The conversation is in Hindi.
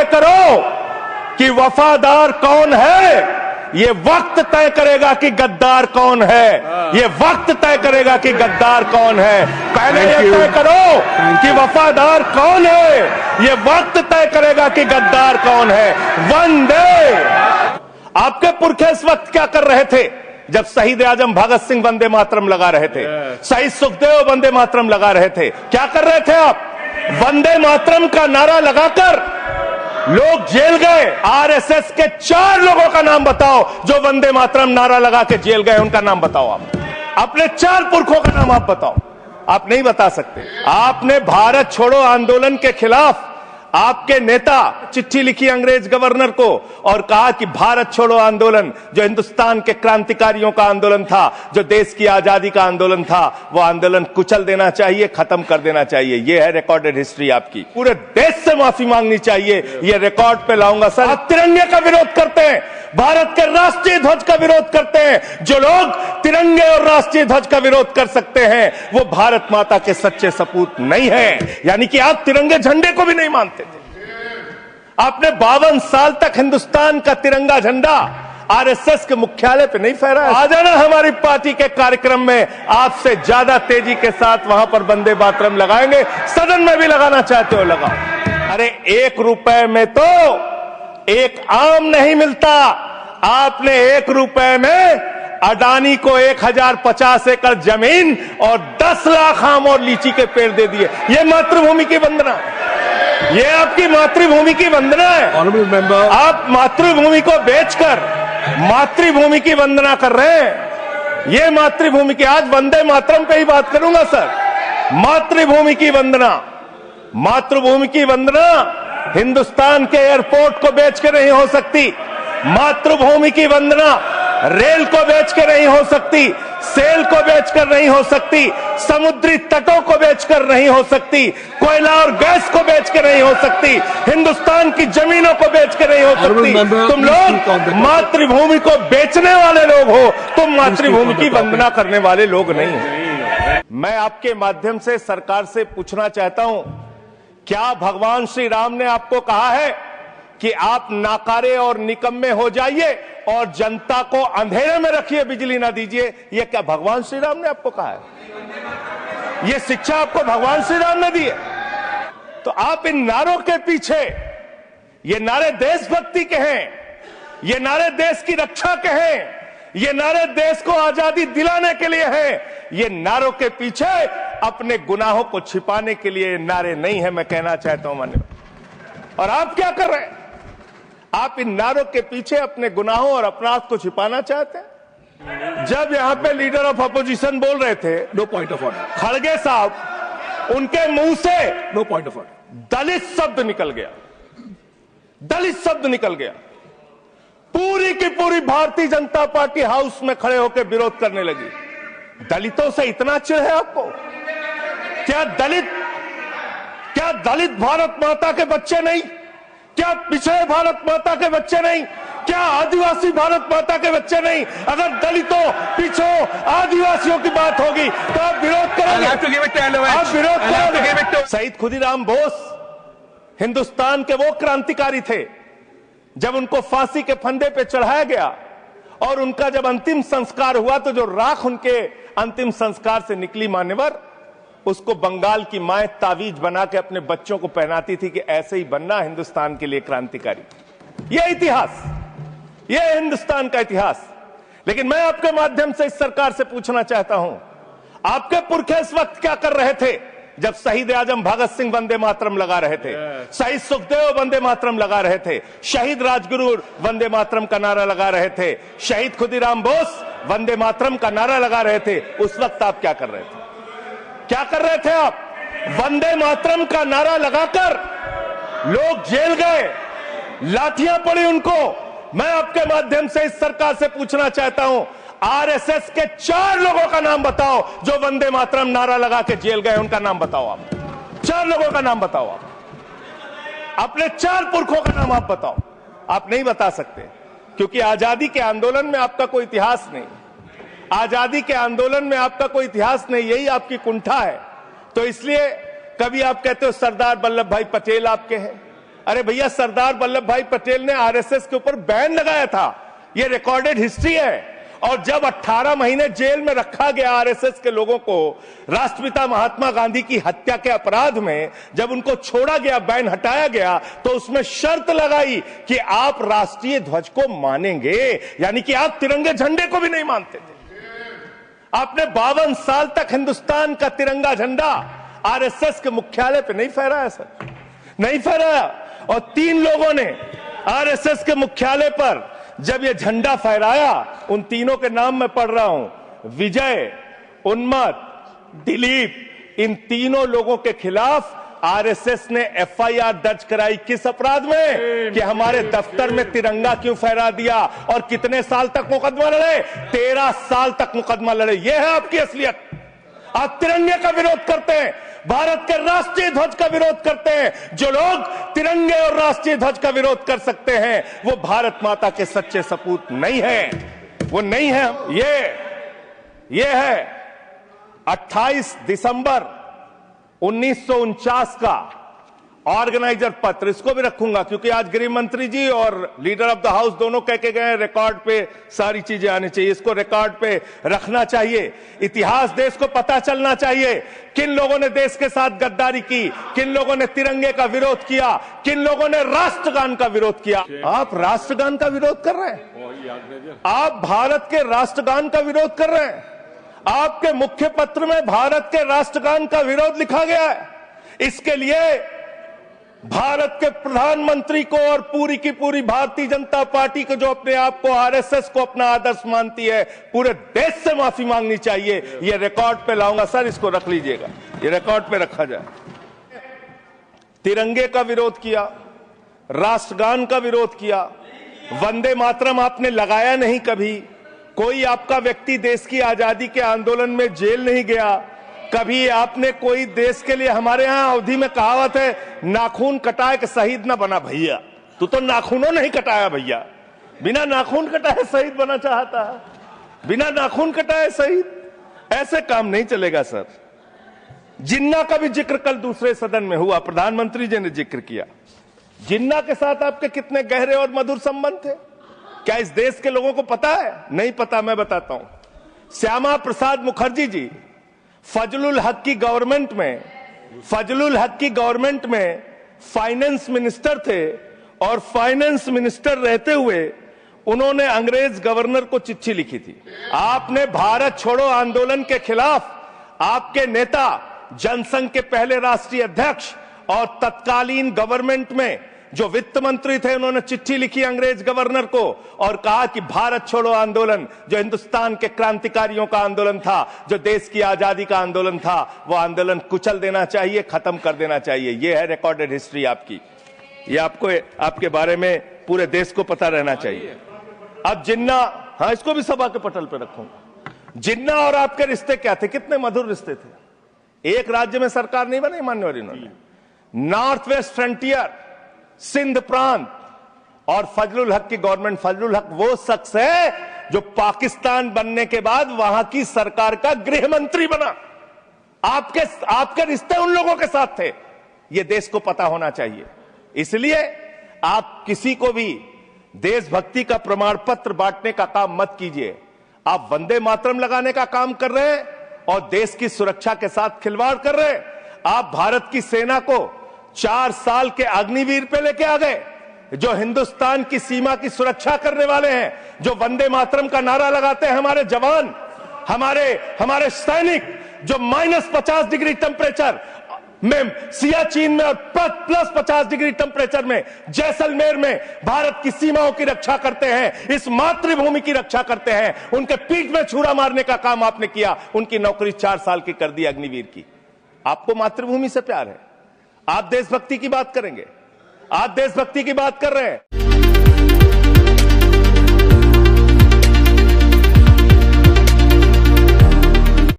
तय करो कि वफादार कौन है, ये वक्त तय करेगा कि गद्दार कौन है। ये वक्त तय करेगा कि गद्दार कौन है। पहले ये तय करो कि वफादार कौन है, ये वक्त तय करेगा कि गद्दार कौन है। वंदे। आपके पुरखे इस वक्त क्या कर रहे थे जब शहीद आजम भगत सिंह वंदे मातरम लगा रहे थे, शहीद सुखदेव वंदे मातरम लगा रहे थे? क्या कर रहे थे आप? वंदे मातरम का नारा लगाकर लोग जेल गए। आरएसएस के 4 लोगों का नाम बताओ जो वंदे मातरम नारा लगा के जेल गए, उनका नाम बताओ। आप अपने 4 पुरखों का नाम आप बताओ। आप नहीं बता सकते। आपने भारत छोड़ो आंदोलन के खिलाफ आपके नेता चिट्ठी लिखी अंग्रेज गवर्नर को और कहा कि भारत छोड़ो आंदोलन जो हिंदुस्तान के क्रांतिकारियों का आंदोलन था, जो देश की आजादी का आंदोलन था, वो आंदोलन कुचल देना चाहिए, खत्म कर देना चाहिए। ये है रिकॉर्डेड हिस्ट्री आपकी। पूरे देश से माफी मांगनी चाहिए। ये रिकॉर्ड पे लाऊंगा सर। आप तिरंगे का विरोध करते हैं, भारत के राष्ट्रीय ध्वज का विरोध करते हैं। जो लोग तिरंगे और राष्ट्रीय ध्वज का विरोध कर सकते हैं वो भारत माता के सच्चे सपूत नहीं है। यानी कि आप तिरंगे झंडे को भी नहीं मानते थे। आपने 52 साल तक हिंदुस्तान का तिरंगा झंडा आरएसएस के मुख्यालय पे नहीं फहराया। आ जाना हमारी पार्टी के कार्यक्रम में, आपसे ज्यादा तेजी के साथ वहां पर वंदे मातरम लगाएंगे। सदन में भी लगाना चाहते हो लगाओ। अरे 1 रुपए में तो एक आम नहीं मिलता। आपने 1 रुपए में अडानी को 1050 एकड़ जमीन और 10 लाख आम और लीची के पेड़ दे दिए। ये मातृभूमि की वंदना है। ये आपकी मातृभूमि की वंदना है। आप मातृभूमि को बेचकर मातृभूमि की वंदना कर रहे हैं। ये मातृभूमि की, आज वंदे मातरम पे ही बात करूंगा सर। मातृभूमि की वंदना, मातृभूमि की वंदना हिंदुस्तान के एयरपोर्ट को बेच के नहीं हो सकती। मातृभूमि की वंदना रेल को बेच के नहीं हो सकती, सेल को बेचकर नहीं हो सकती, समुद्री तटों को बेचकर नहीं हो सकती, कोयला और गैस को बेच के नहीं हो सकती, हिंदुस्तान की जमीनों को बेच के नहीं हो सकती। तुम लोग मातृभूमि को बेचने वाले लोग हो, तुम मातृभूमि की वंदना करने वाले लोग नहीं हो। मैं आपके माध्यम से सरकार से पूछना चाहता हूं, क्या भगवान श्री राम ने आपको कहा है कि आप नाकारे और निकम्मे हो जाइए और जनता को अंधेरे में रखिए, बिजली ना दीजिए? ये क्या भगवान श्री राम ने आपको कहा है? ये शिक्षा आपको भगवान श्री राम ने दी है? तो आप इन नारों के पीछे, ये नारे देशभक्ति के हैं, ये नारे देश की रक्षा के हैं, ये नारे देश को आजादी दिलाने के लिए हैं। ये नारों के पीछे अपने गुनाहों को छिपाने के लिए नारे नहीं है, मैं कहना चाहता हूं माननीय। और आप क्या कर रहे हैं? आप इन नारों के पीछे अपने गुनाहों और अपराध को छिपाना चाहते हैं। जब यहां पे लीडर ऑफ अपोजिशन बोल रहे थे, नो पॉइंट ऑफ ऑर्डर, खड़गे साहब, उनके मुंह से नो पॉइंट ऑफ ऑर्डर, दलित शब्द निकल गया। दलित शब्द निकल गया। पूरी की पूरी भारतीय जनता पार्टी हाउस में खड़े होकर विरोध करने लगी। दलितों से इतना चिढ़ है आपको? क्या दलित भारत माता के बच्चे नहीं? क्या पिछड़े भारत माता के बच्चे नहीं? क्या आदिवासी भारत माता के बच्चे नहीं? अगर दलितों, पिछड़ों, आदिवासियों की बात होगी तो आप विरोध करोगे? आप विरोध करोगे? शहीद खुदीराम बोस हिंदुस्तान के वो क्रांतिकारी थे, जब उनको फांसी के फंदे पे चढ़ाया गया और उनका जब अंतिम संस्कार हुआ तो जो राख उनके अंतिम संस्कार से निकली मान्यवर, उसको बंगाल की माए तावीज बना के अपने बच्चों को पहनाती थी कि ऐसे ही बनना हिंदुस्तान के लिए क्रांतिकारी। यह इतिहास, यह हिंदुस्तान का इतिहास। लेकिन मैं आपके माध्यम से इस सरकार से पूछना चाहता हूं, आपके पुरखे इस वक्त क्या कर रहे थे जब शहीद आजम भगत सिंह वंदे मातरम लगा रहे थे, शहीद सुखदेव वंदे मातरम लगा रहे थे, शहीद राजगुरु वंदे मातरम का नारा लगा रहे थे, शहीद खुदीराम बोस वंदे मातरम का नारा लगा रहे थे? उस वक्त आप क्या कर रहे थे? क्या कर रहे थे आप? वंदे मातरम का नारा लगाकर लोग जेल गए, लाठियां पड़ी उनको। मैं आपके माध्यम से इस सरकार से पूछना चाहता हूं, आरएसएस के 4 लोगों का नाम बताओ जो वंदे मातरम नारा लगा के जेल गए, उनका नाम बताओ। आप 4 लोगों का नाम बताओ। आप अपने 4 पुरखों का नाम आप बताओ। आप नहीं बता सकते क्योंकि आजादी के आंदोलन में आपका कोई इतिहास नहीं। आजादी के आंदोलन में आपका कोई इतिहास नहीं, यही आपकी कुंठा है। तो इसलिए कभी आप कहते हो सरदार वल्लभ भाई पटेल आपके हैं, अरे भैया, सरदार वल्लभ भाई पटेल ने आरएसएस के ऊपर बैन लगाया था, ये रिकॉर्डेड हिस्ट्री है। और जब 18 महीने जेल में रखा गया आरएसएस के लोगों को राष्ट्रपिता महात्मा गांधी की हत्या के अपराध में, जब उनको छोड़ा गया, बैन हटाया गया, तो उसमें शर्त लगाई कि आप राष्ट्रीय ध्वज को मानेंगे, यानी कि आप तिरंगे झंडे को भी नहीं मानते थे। आपने 52 साल तक हिंदुस्तान का तिरंगा झंडा आरएसएस के मुख्यालय पे नहीं फहराया सर, नहीं फहराया। और 3 लोगों ने आरएसएस के मुख्यालय पर जब ये झंडा फहराया, उन तीनों के नाम मैं पढ़ रहा हूं, विजय, उन्मत, दिलीप, इन तीनों लोगों के खिलाफ आरएसएस ने एफआईआर दर्ज कराई। किस अपराध में? कि हमारे दफ्तर में तिरंगा क्यों फहरा दिया। और कितने साल तक मुकदमा लड़े? 13 साल तक मुकदमा लड़े। यह है आपकी असलियत। आप तिरंगे का विरोध करते हैं, भारत के राष्ट्रीय ध्वज का विरोध करते हैं। जो लोग तिरंगे और राष्ट्रीय ध्वज का विरोध कर सकते हैं, वो भारत माता के सच्चे सपूत नहीं है, वो नहीं है। ये है 28 दिसंबर 1949 का ऑर्गेनाइजर पत्र, इसको भी रखूंगा क्योंकि आज गृह मंत्री जी और लीडर ऑफ द हाउस दोनों कह के गए, रिकॉर्ड पे सारी चीजें आनी चाहिए, इसको रिकॉर्ड पे रखना चाहिए। इतिहास देश को पता चलना चाहिए, किन लोगों ने देश के साथ गद्दारी की, किन लोगों ने तिरंगे का विरोध किया, किन लोगों ने राष्ट्रगान का विरोध किया। आप राष्ट्रगान का विरोध कर रहे हैं, आप भारत के राष्ट्रगान का विरोध कर रहे हैं। आपके मुख्य पत्र में भारत के राष्ट्रगान का विरोध लिखा गया है। इसके लिए भारत के प्रधानमंत्री को और पूरी की पूरी भारतीय जनता पार्टी को, जो अपने आप को आरएसएस को अपना आदर्श मानती है, पूरे देश से माफी मांगनी चाहिए। ये रिकॉर्ड पे लाऊंगा सर, इसको रख लीजिएगा, ये रिकॉर्ड पे रखा जाए। तिरंगे का विरोध किया, राष्ट्रगान का विरोध किया, वंदे मातरम आपने लगाया नहीं कभी। कोई आपका व्यक्ति देश की आजादी के आंदोलन में जेल नहीं गया कभी। आपने कोई देश के लिए, हमारे यहां अवधि में कहावत है, नाखून कटाए के शहीद ना बना भैया। तू तो नाखूनों नहीं कटाया भैया, बिना नाखून कटाए शहीद बना चाहता है, बिना नाखून कटाए शहीद। ऐसे काम नहीं चलेगा सर। जिन्ना का भी जिक्र कल दूसरे सदन में हुआ, प्रधानमंत्री जी ने जिक्र किया। जिन्ना के साथ आपके कितने गहरे और मधुर संबंध थे, क्या इस देश के लोगों को पता है? नहीं पता, मैं बताता हूं। श्यामा प्रसाद मुखर्जी जी फजलुल हक की गवर्नमेंट में फाइनेंस मिनिस्टर थे, और फाइनेंस मिनिस्टर रहते हुए उन्होंने अंग्रेज गवर्नर को चिट्ठी लिखी थी। आपने भारत छोड़ो आंदोलन के खिलाफ, आपके नेता, जनसंघ के पहले राष्ट्रीय अध्यक्ष और तत्कालीन गवर्नमेंट में जो वित्त मंत्री थे, उन्होंने चिट्ठी लिखी अंग्रेज गवर्नर को और कहा कि भारत छोड़ो आंदोलन, जो हिंदुस्तान के क्रांतिकारियों का आंदोलन था, जो देश की आजादी का आंदोलन था, वो आंदोलन कुचल देना चाहिए, खत्म कर देना चाहिए। ये है रिकॉर्डेड हिस्ट्री आपकी। ये आपको, आपके बारे में पूरे देश को पता रहना चाहिए। अब जिन्ना, हाँ, इसको भी सभा के पटल पर रखूंगा। जिन्ना और आपके रिश्ते क्या थे? कितने मधुर रिश्ते थे। एक राज्य में सरकार नहीं बनाई मान्यवर इन्होंने, नॉर्थ वेस्ट फ्रंटियर, सिंध प्रांत और फजलुल हक की गवर्नमेंट। फजलुल हक वो शख्स है जो पाकिस्तान बनने के बाद वहां की सरकार का गृह मंत्री बना। आपके रिश्ते उन लोगों के साथ थे, ये देश को पता होना चाहिए। इसलिए आप किसी को भी देशभक्ति का प्रमाण पत्र बांटने का काम मत कीजिए। आप वंदे मातरम लगाने का काम कर रहे हैं और देश की सुरक्षा के साथ खिलवाड़ कर रहे हैं। आप भारत की सेना को 4 साल के अग्निवीर पे लेके आ गए, जो हिंदुस्तान की सीमा की सुरक्षा करने वाले हैं, जो वंदे मातरम का नारा लगाते हैं हमारे जवान, हमारे सैनिक, जो -50 डिग्री टेम्परेचर में सियाचिन में और +50 डिग्री टेम्परेचर में जैसलमेर में भारत की सीमाओं की रक्षा करते हैं, इस मातृभूमि की रक्षा करते हैं। उनके पीठ में छुरा मारने का काम आपने किया, उनकी नौकरी 4 साल की कर दी अग्निवीर की। आपको मातृभूमि से प्यार है, आप देशभक्ति की बात करेंगे, आप देशभक्ति की बात कर रहे हैं।